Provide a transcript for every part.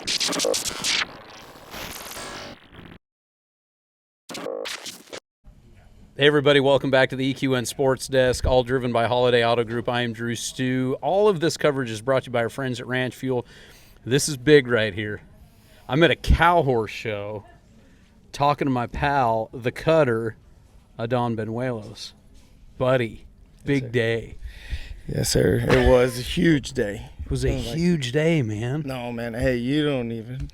Hey everybody, welcome back to the EQN Sports Desk, all driven by Holiday Auto Group. I am Dru Stewart. All of this coverage is brought to you by our friends at Ranch Fuel. This is big right here. I'm at a cow horse show talking to my pal, the cutter, Adan Banuelos. Buddy, big day. Yes, sir. It was a huge day. It was a huge day, man. No, man. Hey, you don't even.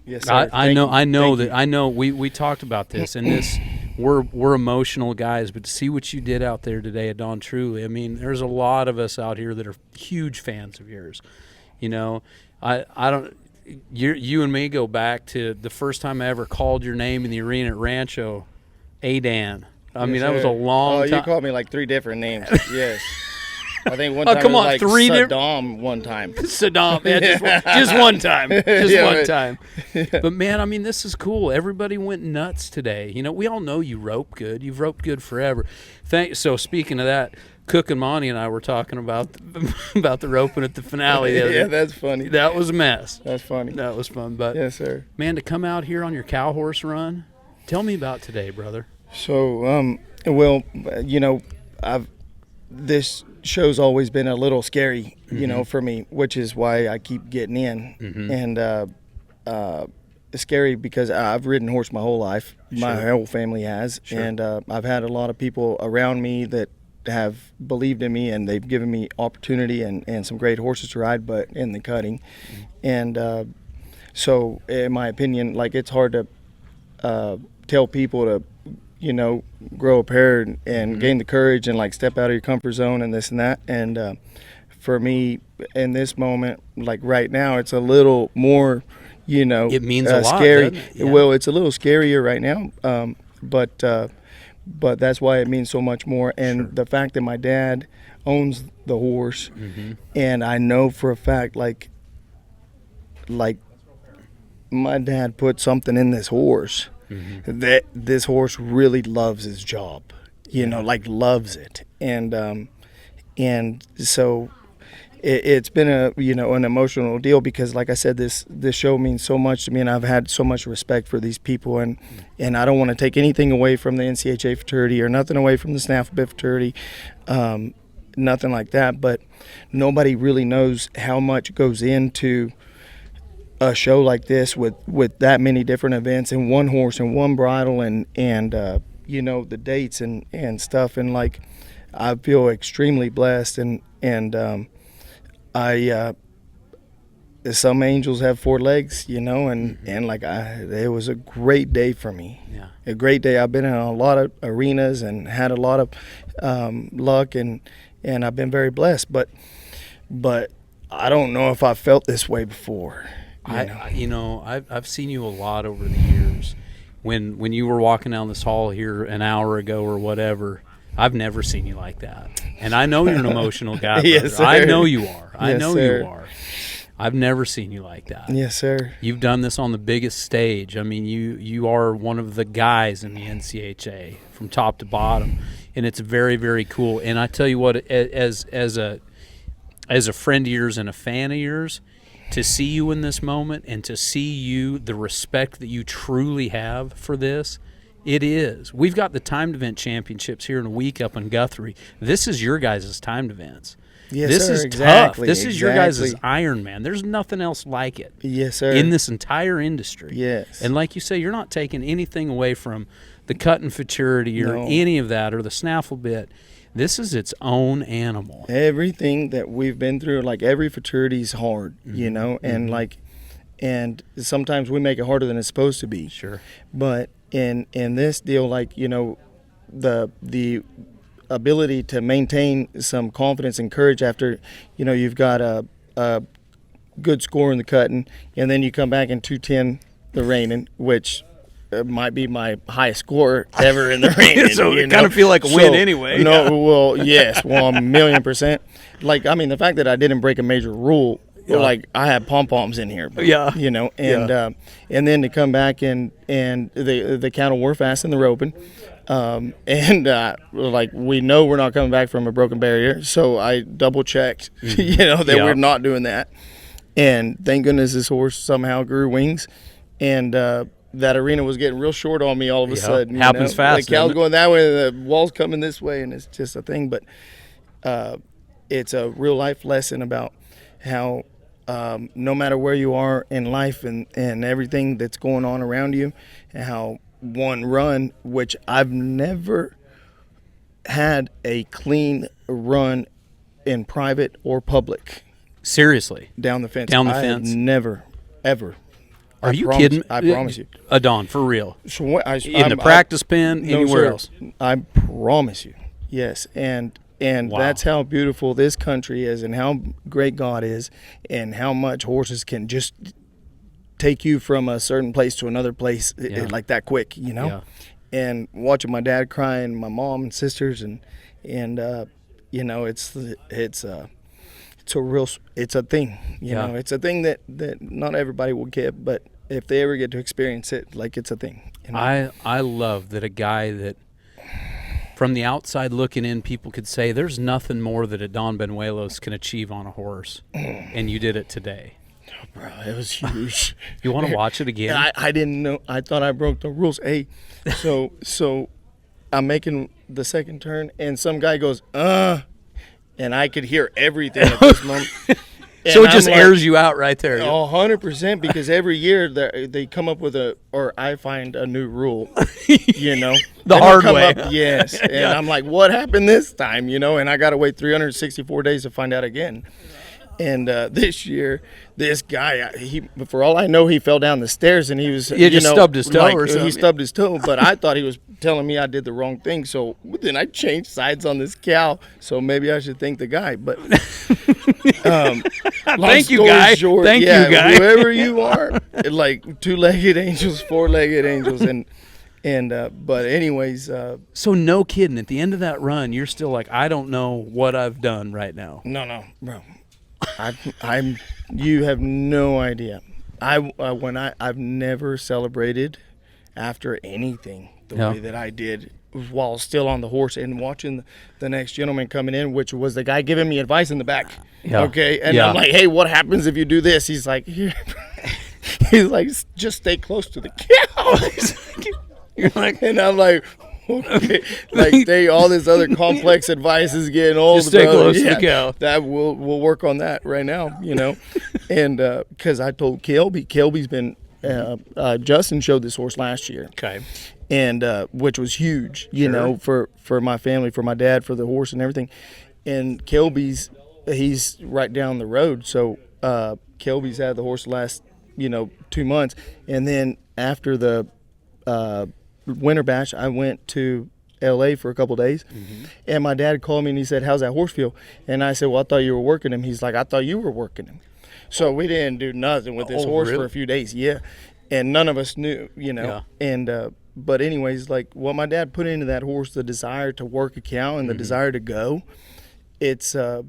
Yes, sir. I know. We talked about this, and this. We're emotional guys, but to see what you did out there today, Adan, truly, I mean, there's a lot of us out here that are huge fans of yours. You know, I don't. You and me go back to the first time I ever called your name in the arena at Rancho, Adan. I mean, that was a long time. Oh, you called me like 3 different names. Yes. I think one time come on, like 3 Saddam one time. Saddam, yeah, just one time. One time. But, man, I mean, this is cool. Everybody went nuts today. You know, we all know you rope good. You've roped good forever. So, speaking of that, Cook and Monty and I were talking about the roping at the finale. Yeah, that's funny. That was a mess. That's funny. That was fun. But, yes, sir. Man, to come out here on your cow horse run, tell me about today, brother. So, well, you know, this show's always been a little scary, you know, for me, which is why I keep getting in. And it's scary because I've ridden horse my whole life. Sure. My whole family has. Sure. And I've had a lot of people around me that have believed in me, and they've given me opportunity and some great horses to ride, but in the cutting. And so, in my opinion, like, it's hard to tell people to, you know, grow a pair and gain the courage and like step out of your comfort zone and this and that. And for me, in this moment, like right now, it's a little more, you know, it means a lot, scary. doesn't it? Yeah. Well, it's a little scarier right now, but that's why it means so much more. And Sure. the fact that my dad owns the horse, and I know for a fact, like my dad put something in this horse. That this horse really loves his job, you know, like loves it. And so it's been an emotional deal because, like I said, this show means so much to me, and I've had so much respect for these people, and I don't want to take anything away from the NCHA fraternity or nothing away from the Snaffle Bit fraternity, nothing like that, but nobody really knows how much goes into a show like this with that many different events and one horse and one bridle and you know, the dates and stuff. And like, I feel extremely blessed, and I some angels have 4 legs, you know, and like it was a great day for me. Yeah. A great day. I've been in a lot of arenas and had a lot of luck, and I've been very blessed, but I don't know if I felt this way before. I've seen you a lot over the years. When you were walking down this hall here an hour ago or whatever, I've never seen you like that. And I know you're an emotional guy. Yes, sir. I know you are. Sir. You are. I've never seen you like that. Yes, sir. You've done this on the biggest stage. I mean, you are one of the guys in the NCHA from top to bottom, and it's very, very cool. And I tell you what, as a friend of yours and a fan of yours, to see you in this moment and to see you, the respect that you truly have for this, it is. We've got the timed event championships here in a week up in Guthrie. This is your guys' timed events. Yes, this sir, is exactly, tough. This is your guys' exactly. Ironman. There's nothing else like it. Yes, sir. In this entire industry. Yes. And like you say, you're not taking anything away from the cutting futurity or No. any of that or the snaffle bit. This is its own animal. Everything that we've been through, like every fraternity is hard, you know, and sometimes we make it harder than it's supposed to be. Sure. But in this deal, like, you know, the ability to maintain some confidence and courage after, you know, you've got a good score in the cutting, and then you come back in 210 the reining, which might be my highest score ever in the reining. So it kind of feel like a win anyway. No, well, yes, well, 1,000,000%. Like, I mean, the fact that I didn't break a major rule, like I had pom-poms in here. Yeah. You know, and then to come back and the cattle were fast in the roping. Like, we know we're not coming back from a broken barrier, so I double checked, you know, that we're not doing that. And thank goodness this horse somehow grew wings, and that arena was getting real short on me all of a sudden. Happens fast. The cow's going that way, the wall's coming this way, and it's just a thing. But it's a real life lesson about how no matter where you are in life and everything that's going on around you, and how one run, which I've never had a clean run in private or public. Seriously? Down the fence. Down the fence? Never, ever. Are you kidding? I promise you. Adan, for real. So In the practice pen, anywhere else? I promise you. Yes. And Wow. that's how beautiful this country is, and how great God is, and how much horses can just take you from a certain place to another place like that quick, Yeah. And watching my dad cry and my mom and sisters and it's a thing, it's a thing that not everybody will get, but if they ever get to experience it, like, it's a thing. I love that a guy that from the outside looking in, people could say there's nothing more that Adan Banuelos can achieve on a horse, and you did it today. Oh, bro, it was huge. You want to watch it again? I didn't know. I thought I broke the rules. Hey, so I'm making the second turn, and some guy goes, and I could hear everything at this moment. So it just airs you out right there. 100%, because every year they come up with I find a new rule, The hard way. Yes. And I'm like, what happened this time, And I got to wait 364 days to find out again. And this year, this guy, for all I know, he fell down the stairs and he was, just stubbed his toe or something. He stubbed his toe, but I thought he was telling me I did the wrong thing. So then I changed sides on this cow. So maybe I should thank the guy. But thank you, guy. Short, thank you, guy. Whoever you are, like two-legged angels, four-legged angels, but anyways. So no kidding. At the end of that run, you're still like, I don't know what I've done right now. No, bro. You have no idea. I've never celebrated after anything the way that I did while still on the horse and watching the next gentleman coming in, which was the guy giving me advice in the back. Yeah. Okay, and I'm like, hey, what happens if you do this? He's like, here. He's like, just stay close to the cow. You're like, and I'm like, okay, like all this other complex advice is getting old. Just stay close to the cow. That we'll work on that right now, and because I told Kelby's been Justin showed this horse last year, okay, and which was huge, for my family, for my dad, for the horse and everything, and Kelby's he's right down the road, so Kelby's had the horse the last 2 months, and then after the winter bash, I went to LA for a couple of days, and my dad called me and he said, how's that horse feel? And I said, well, I thought you were working him. He's like, I thought you were working him. So we didn't do nothing with this horse for a few days. Yeah. And none of us knew, and but anyways, like what my dad put into that horse, the desire to work a cow and the desire to go, it's a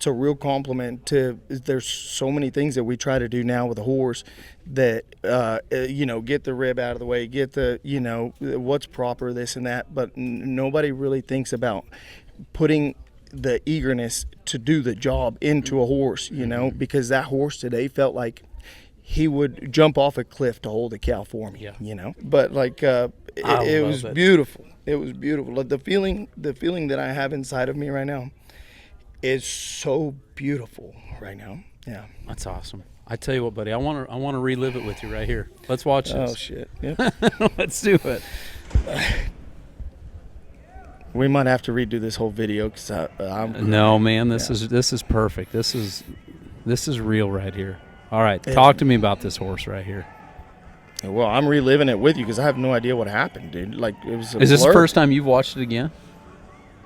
real compliment to. There's so many things that we try to do now with a horse that get the rib out of the way, get the what's proper, this and that, but nobody really thinks about putting the eagerness to do the job into a horse, because that horse today felt like he would jump off a cliff to hold a cow for me, but like it was beautiful. It was beautiful. Like the feeling that I have inside of me right now is so beautiful right now. Yeah, that's awesome. I tell you what, buddy, I want to relive it with you right here. Let's watch this. Oh shit! Yeah, let's do it. We might have to redo this whole video because I'm. No, man, this is perfect. This is real right here. All right, talk to me about this horse right here. Well, I'm reliving it with you because I have no idea what happened, dude. Like it was. Is this the first time you've watched it again?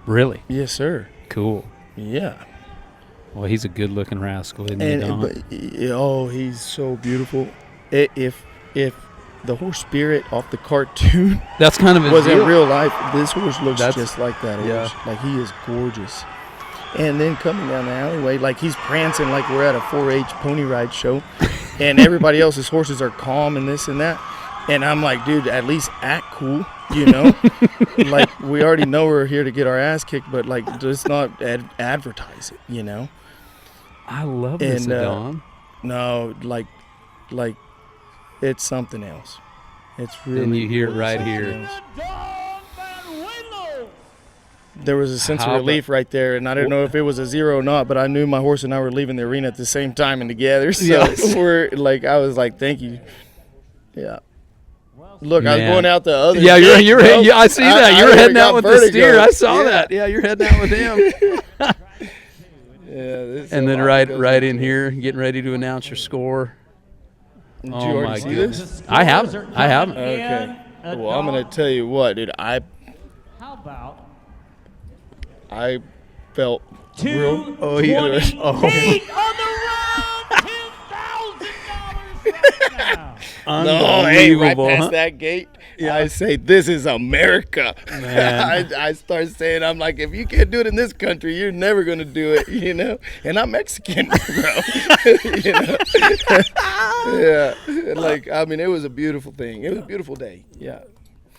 Really? Yes, sir. Cool. Yeah. Well, he's a good-looking rascal, isn't he, Don? He's so beautiful. If the horse Spirit off the cartoon that's kind of was in real life, this horse looks just like that horse. Yeah. Like he is gorgeous. And then coming down the alleyway, like he's prancing like we're at a 4-H pony ride show, and everybody else's horses are calm and this and that. And I'm like, dude, at least act cool, Like we already know we're here to get our ass kicked, but like just not advertise it, I love this, Adan. No, like it's something else. It's really. And you hear it really right something here. else. Adan Banuelos. There was a sense How of relief right there, and I didn't know if it was a zero or not, but I knew my horse and I were leaving the arena at the same time and together. So Yes. I was like, thank you. Yeah. Look, I was Man. going out the other. Yeah, gate, you're bro. I see that. You're heading got out with vertigo. the steer. I saw Yeah. that. Yeah, you're heading out with him. Yeah, And then right in here, getting ready to announce your score. Did Oh, you already my see goodness. this? I haven't. Okay. Well, I'm gonna tell you what, dude. How about I felt two real. Oh, he- $28 oh. on the round, $10,000 right now. No, hey, right Unbelievable, past huh? that gate, I say, this is America. Man. I start saying, I'm like, if you can't do it in this country, you're never going to do it, you know? And I'm Mexican, bro. You know? Yeah. Like, I mean, it was a beautiful thing. It was a beautiful day. Yeah.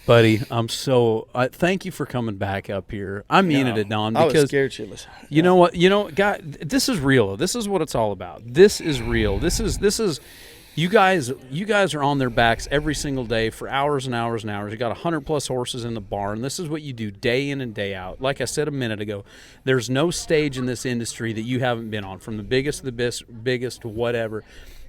Buddy, I'm so thank you for coming back up here. I mean it, Adan, I was because scared shitless. you know what? God, this is real. This is what it's all about. This is real. This is you guys are on their backs every single day for hours and hours and hours. You got 100+ horses in the barn. This is what you do day in and day out. Like I said a minute ago, there's no stage in this industry that you haven't been on, from the biggest to the biggest to whatever.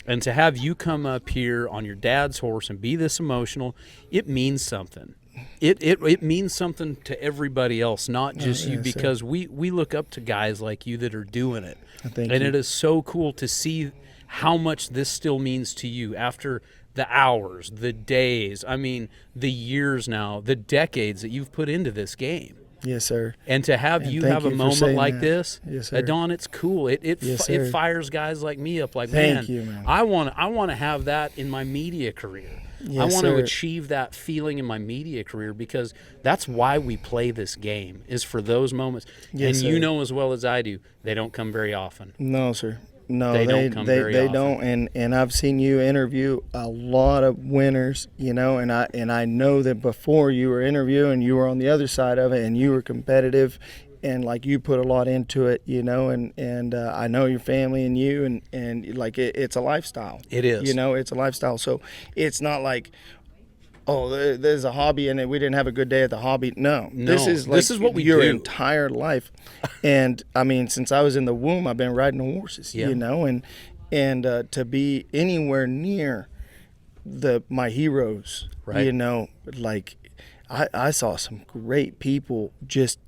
And to have you come up here on your dad's horse and be this emotional, it means something. It means something to everybody else, not just you, because we look up to guys like you that are doing it. Thank and you. it is so cool to see how much this still means to you after the hours, the days, I mean, the years now, the decades that you've put into this game. Yes, sir. And to have And you thank have you a for moment saying like that. this, Yes, sir. Adan, it's cool. It Yes, sir. fires guys like me up. Like, Thank you, man. I want to have that in my media career. I Yes, want to sir. achieve that feeling in my media career, because that's why we play this game, is for those moments. Yes, and you sir. know as well as I do, they don't come very often. No, sir. No, They don't come very they often. don't. And I've seen you interview a lot of winners, you know, and I know that before you were interviewing, you were on the other side of it, and you were competitive, and like you put a lot into it, you know, and I know your family and you, and like it's a lifestyle. It is. You know, it's a lifestyle. So it's not like, oh, there's a hobby and we didn't have a good day at the hobby. No, this is like this is what we your do. entire life. And I mean, since I was in the womb, I've been riding horses, Yeah. you know, and to be anywhere near my heroes, Right. you know, like I saw some great people just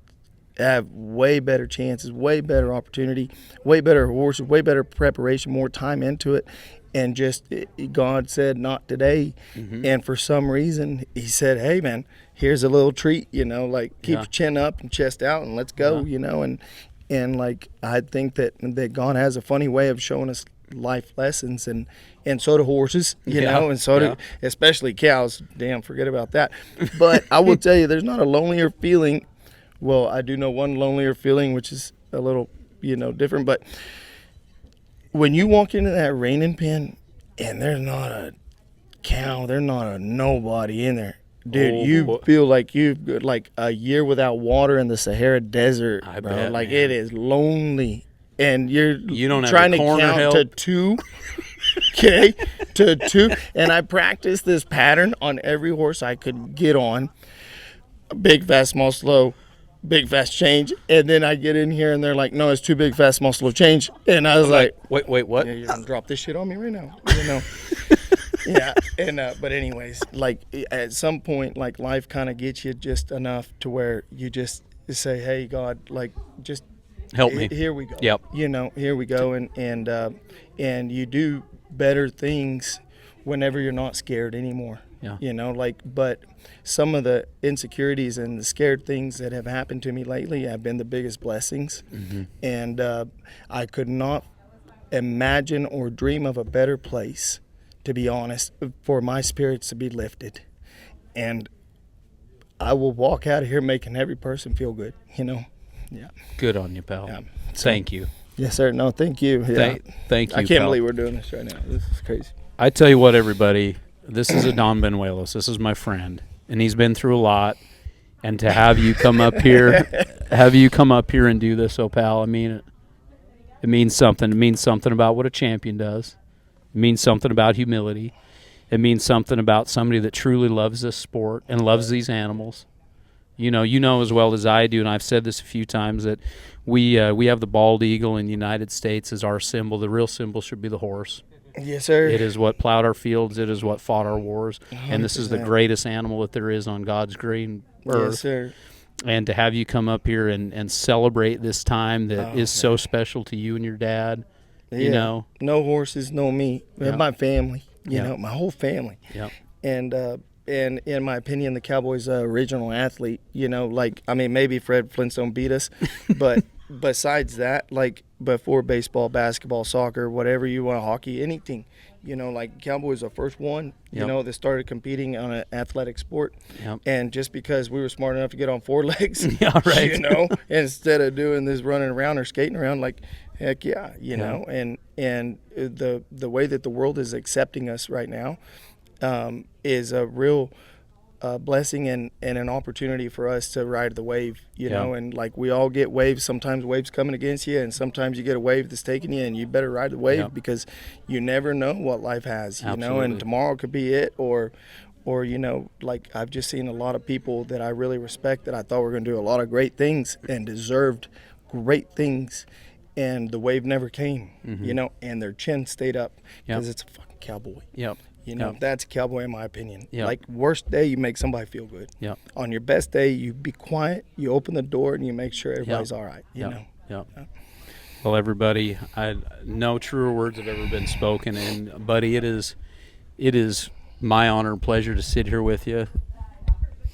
have way better chances, way better opportunity, way better horses, way better preparation, more time into it. And just God said, not today. Mm-hmm. And for some reason, he said, hey, man, here's a little treat, you know, like keep Yeah. your chin up and chest out and let's go, you know. And like I think that God has a funny way of showing us life lessons, and so do horses, you Yeah. know, and so do especially cows. Damn, forget about that. But I will tell you, there's not a lonelier feeling. Well, I do know one lonelier feeling, which is a little, you know, different. But when you walk into that reining pen and there's not a cow, there's not a nobody in there, dude, Oh, you boy. feel like you've got like a year without water in the Sahara Desert, I bro. bet, Like man. it is lonely, and you don't have trying the to corner count help. to 2. Okay, to 2, and I practiced this pattern on every horse I could get on. Big, fast, small, slow. Big, fast, change. And then I get in here and they're like, no, it's too big, fast, small, slow, change. And I was like, Wait, what? yeah, you're going to drop this shit on me right now. You know? Yeah. And, but anyways, like at some point, like life kind of gets you just enough to where you just say, hey, God, like just Help me. Here we go. Yep. You know, here we go. And you do better things whenever you're not scared anymore. Yeah. You know, like, but some of the insecurities and the scared things that have happened to me lately have been the biggest blessings. Mm-hmm. And I could not imagine or dream of a better place, to be honest, for my spirits to be lifted. And I will walk out of here making every person feel good, you know? Yeah. Good on you, pal. Yeah. Thank you. Yes, sir. No, thank you. Yeah. Thank you, I can't pal. believe we're doing this right now. This is crazy. I tell you what, everybody, this is Adan Banuelos. This is my friend, and he's been through a lot. And to have you come up here, and do this, oh pal, I mean it means something. It means something about what a champion does. It means something about humility. It means something about somebody that truly loves this sport and loves these animals. You know as well as I do, and I've said this a few times, that we have the bald eagle in the United States as our symbol. The real symbol should be the horse. Yes, sir. It is what plowed our fields. It is what fought our wars. 100%. And this is the greatest animal that there is on God's green earth. Yes, sir. And to have you come up here and celebrate this time that is so special to you and your dad, you know. No horses, no me. Yeah. My family, you know, my whole family. Yeah. And in my opinion, the Cowboys' original athlete, you know, like, I mean, maybe Fred Flintstone beat us, but besides that, like, before baseball, basketball, soccer, whatever you want, hockey, anything, you know, like, Cowboys are the first one, you know, that started competing on an athletic sport. Yep. And just because we were smart enough to get on four legs, yeah, right. you know, instead of doing this running around or skating around, like, heck yeah, you know, and the way that the world is accepting us right now, is a real blessing and an opportunity for us to ride the wave, you know, and like we all get waves. Sometimes waves coming against you, and sometimes you get a wave that's taking you, and you better ride the wave because you never know what life has, you know, and tomorrow could be it, or you know, like I've just seen a lot of people that I really respect that I thought were going to do a lot of great things and deserved great things, and the wave never came, you know, and their chin stayed up because it's a fucking cowboy. Yep. You know, that's a cowboy in my opinion. Yep. Like, worst day, you make somebody feel good. Yep. On your best day, you be quiet, you open the door, and you make sure everybody's all right, you know. Yep. Well, everybody, no truer words have ever been spoken, and buddy, it is my honor and pleasure to sit here with you.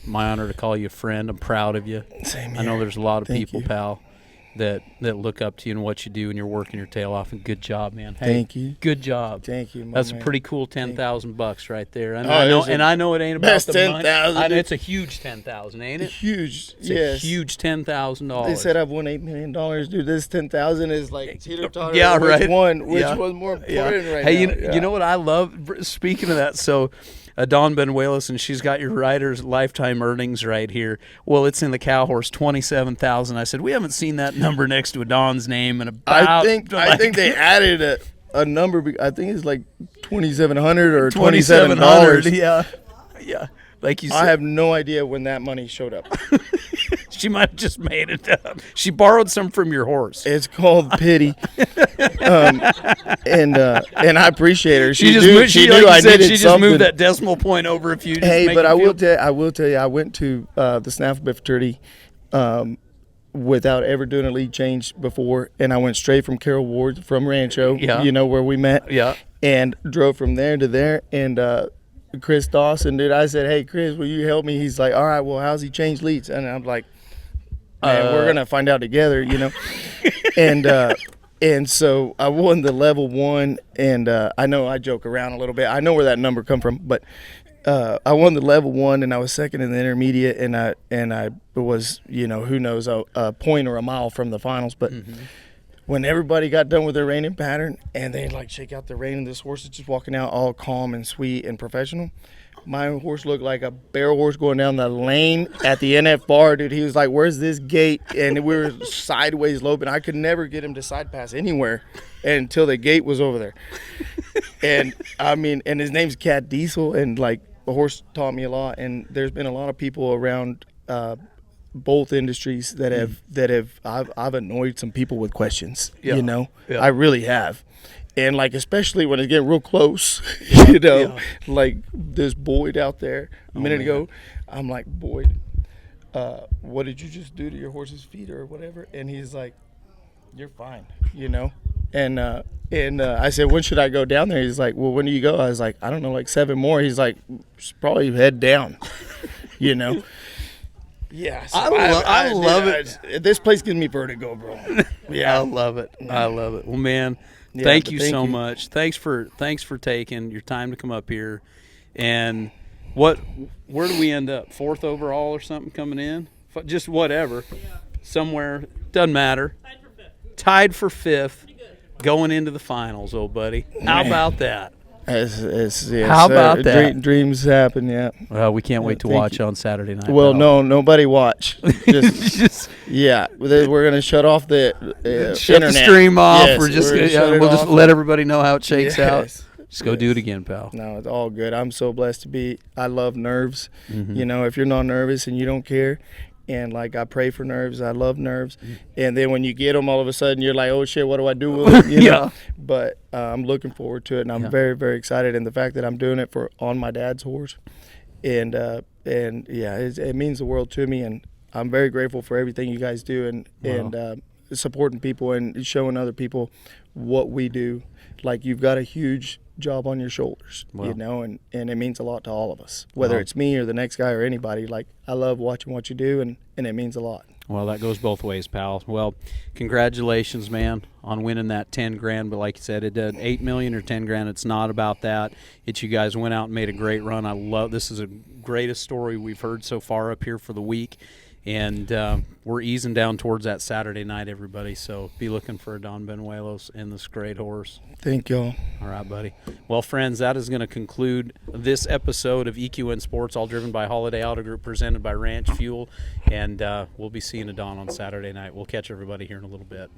My honor to call you a friend. I'm proud of you. Same here. I know there's a lot of Thank people, you. pal, that look up to you and what you do, and you're working your tail off. And good job, man. Hey, Thank you. Good job. Thank you, my That's man. a pretty cool $10,000 right there. And Oh, I know it ain't about best the money. 10,000. It's a huge 10,000, ain't it? Huge, It's yes. a huge $10,000. They said I've won $8 million, dude. This 10,000 is like teeter-totter. Yeah, which right. one? Which Yeah. was more important right hey, now? you know what I love? Speaking of that, so Adan Banuelos, and she's got your rider's lifetime earnings right here. Well, it's in the cow horse, 27,000. I said we haven't seen that number next to Adan's name in about. I think they added a number. I think it's like 2,700 or $2,700. Yeah. Like you said, I have no idea when that money showed up. she might have just made it up. She borrowed some from your horse. It's called pity, and I appreciate her. She just moved that decimal point over a few. Hey, but I will tell you, I went to the snaffle bit fraternity without ever doing a lead change before, and I went straight from Carol Ward from Rancho, you know, where we met, and drove from there to there, and Chris Dawson, dude, I said, hey, Chris, will you help me? He's like, all right, well, how's he change leads? And I'm like, man, we're going to find out together, you know. And so I won the level 1, and I know I joke around a little bit. I know where that number come from, but I won the level 1, and I was second in the intermediate, and I was, you know, who knows, a point or a mile from the finals. But when everybody got done with their reining pattern, and they like shake out the rein, and this horse is just walking out all calm and sweet and professional. My horse looked like a barrel horse going down the lane at the NF bar, dude. He was like, where's this gate? And we were sideways loping. I could never get him to side pass anywhere until the gate was over there. And, I mean, and his name's Cat Diesel, and, like, the horse taught me a lot. And there's been a lot of people around both industries that I've annoyed some people with questions, you know. I really have. And, like, especially when it's getting real close, you know, like this Boyd out there a minute ago, I'm like, Boyd, what did you just do to your horse's feet or whatever? And he's like, you're fine, you know. And I said, when should I go down there? He's like, well, when do you go? I was like, I don't know, like 7 more. He's like, probably head down, you know. Yeah, so I love it. This place gives me vertigo, bro. Yeah, I love it. I love it. Well, man, thank you so much. Thanks for taking your time to come up here. And where do we end up? 4th overall or something coming in? Just whatever. Somewhere, doesn't matter. Tied for 5th, going into the finals, old buddy. How about that? How about that? Dreams happen, yeah. Well, we can't wait to watch on Saturday night. Well, no, nobody watch. Yeah, we're going to shut off the shut internet. The stream off. Yes, We'll just let everybody know how it shakes out. Just go do it again, pal. No, it's all good. I'm so blessed to be. I love nerves. Mm-hmm. You know, if you're not nervous and you don't care, and like I pray for nerves, I love nerves. And then when you get them, all of a sudden you're like, oh shit, what do I do with it? You know? But I'm looking forward to it, and I'm very, very excited. And the fact that I'm doing it on my dad's horse, and yeah, it means the world to me. And I'm very grateful for everything you guys do, and supporting people and showing other people what we do. Like, you've got a huge job on your shoulders, you know, and it means a lot to all of us, whether it's me or the next guy or anybody. Like, I love watching what you do, and it means a lot. Well, that goes both ways, pal. Well, congratulations, man, on winning that 10 grand. But like you said, it did 8 million or 10 grand. It's not about that. It's you guys went out and made a great run. I love this. Is the greatest story we've heard so far up here for the week. And we're easing down towards that Saturday night, everybody. So be looking for Adan Banuelos and this great horse. Thank y'all. All right, buddy. Well, friends, that is going to conclude this episode of EQN Sports, all driven by Holiday Auto Group, presented by Ranch Fuel. And we'll be seeing Adan on Saturday night. We'll catch everybody here in a little bit.